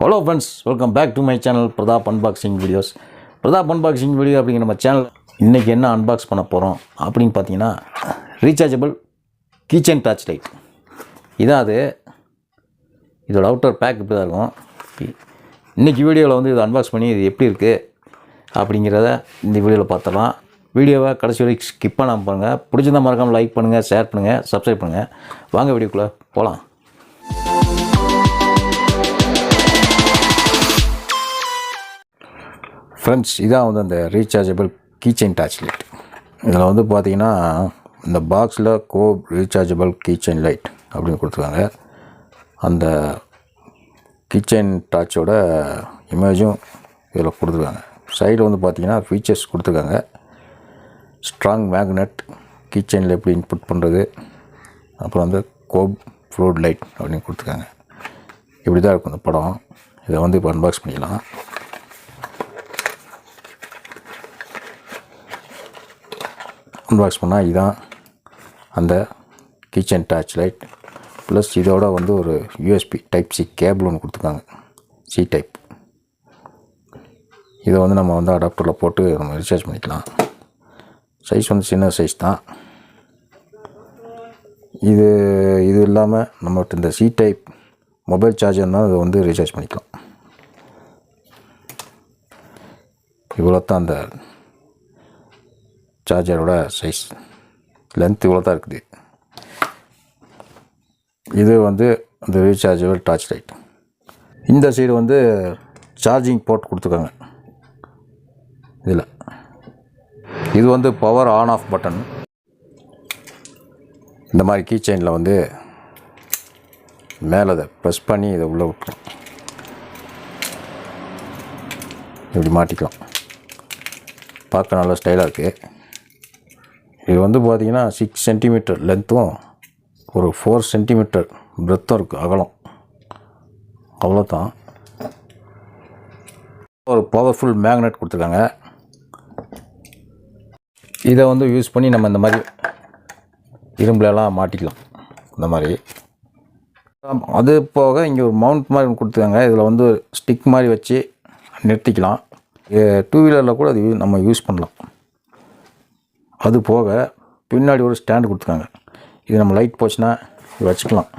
Hello friends, welcome back to my channel Pratap unboxing videos. Pratap unboxing video அப்படிங்கிற நம்ம channel இன்றைக்கி என்ன அன்பாக்ஸ் பண்ண போகிறோம் அப்படின்னு பார்த்தீங்கன்னா, ரீசார்ஜபிள் கீச்செயின் டார்ச் லைட். இதான் அது. இதோட அவுட்டர் பேக் இப்படி தான் இருக்கும். இன்றைக்கி வீடியோவில் வந்து இதை அன்பாக்ஸ் பண்ணி இது எப்படி இருக்குது அப்படிங்கிறத இந்த வீடியோவில் பார்த்துடலாம். வீடியோவை கடைசி வரைக்கும் ஸ்கிப் பண்ணாமல் பாருங்கள். பிடிச்சிருந்தால் மறக்காமல் லைக் பண்ணுங்கள், ஷேர் பண்ணுங்கள், சப்ஸ்கிரைப் பண்ணுங்கள். வாங்க வீடியோக்குள்ளே போகலாம். ஃப்ரெண்ட்ஸ், இதான் வந்து அந்த ரீசார்ஜபிள் கீச்செயின் டார்ச் லைட். இதில் வந்து பார்த்திங்கன்னா இந்த பாக்ஸில் ரீசார்ஜபிள் கீச்செயின் லைட் அப்படின்னு கொடுத்துருக்காங்க. அந்த கீச்செயின் டார்ச்சோட இமேஜும் இதில் கொடுத்துருக்காங்க. சைடில் வந்து பார்த்திங்கன்னா ஃபீச்சர்ஸ் கொடுத்துருக்காங்க. ஸ்ட்ராங் மேக்னெட், கீச்செயினில் எப்படி இன்புட் பண்ணுறது, அப்புறம் வந்து ஃப்ளோட் லைட் அப்படின்னு கொடுத்துருக்காங்க. இப்படி தான் இருக்கும் இந்த படம். இதை வந்து இப்போ அன்பாக்ஸ் பண்ணிக்கலாம். அன்பாக்ஸ் பண்ணால் இதுதான் அந்த கீச்செயின் டார்ச் லைட். ப்ளஸ் இதோட வந்து ஒரு யூஎஸ்பி டைப் சி கேபிள் ஒன்று கொடுத்துருக்காங்க, சி டைப். இதை வந்து நம்ம வந்து அடாப்டரில் போட்டு நம்ம ரீசார்ஜ் பண்ணிக்கலாம். சைஸ் வந்து சின்ன சைஸ் தான். இது இல்லாமல் நம்மகிட்ட இந்த சி டைப் மொபைல் சார்ஜர்னால் அதை வந்து ரீசார்ஜ் பண்ணிக்கலாம். இவ்வளோ தான் அந்த சார்ஜரோட சைஸ். லென்த் இவ்வளோ தான் இருக்குது. இது வந்து அந்த ரீசார்ஜபிள் டார்ச் லைட். இந்த சைடு வந்து சார்ஜிங் போர்ட் கொடுத்துருக்காங்க. இதில் இது வந்து பவர் ஆன் ஆஃப் பட்டன். இந்த மாதிரி கீச்செயினில் வந்து மேலே அதை ப்ரெஸ் பண்ணி இதை உள்ளே விட்டுரும். இப்படி மாட்டிக்கலாம். பார்க்க நல்லா ஸ்டைலாக இருக்குது. இது வந்து பார்த்திங்கன்னா 6 சென்டிமீட்டர் லென்த்தும் ஒரு 4 சென்டிமீட்டர் பிரெத்தும் இருக்குது, அகலம். அவ்வளோதான். ஒரு பவர்ஃபுல் மேக்னெட் கொடுத்துருக்காங்க. இதை வந்து யூஸ் பண்ணி நம்ம இந்த மாதிரி இரும்புலலாம் மாட்டிக்கலாம். இந்த மாதிரி அது போக இங்கே ஒரு மவுண்ட் மாதிரி ஒன்று கொடுத்துருக்காங்க. இதில் வந்து ஸ்டிக் மாதிரி வச்சு நிறுத்திக்கலாம். 2 வீலரில் கூட அது நம்ம யூஸ் பண்ணலாம். அது போக பின்னாடி ஒரு ஸ்டாண்டு கொடுத்துருக்காங்க. இது நம்ம லைட் போச்சுன்னா இது வச்சுக்கலாம்.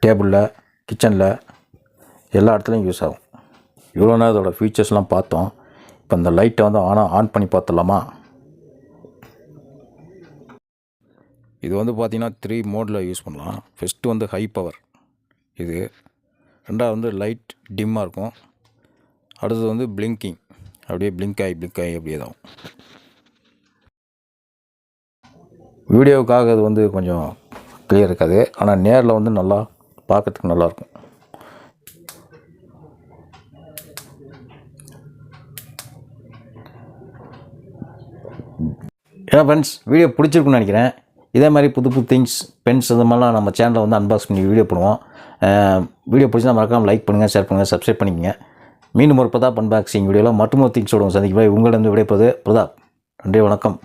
டேபிளில், கிச்சனில் எல்லா இடத்துலையும் யூஸ் ஆகும். இவ்வளோ நேரம் இதோட ஃபீச்சர்ஸ்லாம் பார்த்தோம். இப்போ இந்த லைட்டை வந்து ஆன் பண்ணி பார்த்துடலாமா? இது வந்து பார்த்திங்கன்னா 3 மோடில் யூஸ் பண்ணலாம். ஃபஸ்ட்டு வந்து ஹை பவர் இது. ரெண்டாவது வந்து லைட் டிம்மாக இருக்கும். அடுத்தது வந்து பிளிங்கிங், அப்படியே பிளிங்க் ஆகி அப்படியே தான். வீடியோவுக்காக அது வந்து கொஞ்சம் கிளியர் இருக்காது, ஆனால் நேரில் வந்து நல்லா பார்க்கறதுக்கு நல்லாயிருக்கும். ஏன்னா ஃப்ரெண்ட்ஸ், வீடியோ பிடிச்சிருக்குன்னு நினைக்கிறேன். இதே மாதிரி புது திங்ஸ், பென்ஸ் அது மாதிரிலாம் நம்ம சேனலில் வந்து அன்பாக்ஸ் பண்ணி வீடியோ போடுவோம். வீடியோ பிடிச்சா மறக்காமல் லைக் பண்ணுங்கள், ஷேர் பண்ணுங்கள், சப்ஸ்கிரைப் பண்ணிக்கங்க. மீண்டும் ஒரு பிரதாப் அன்பாக்சிங் வீடியோவில் மற்றும் ஒரு திங்ஸோடு சந்திக்கும் வரை உங்களிடம் விடைபெறுவது பிரதாப். நன்றி, வணக்கம்.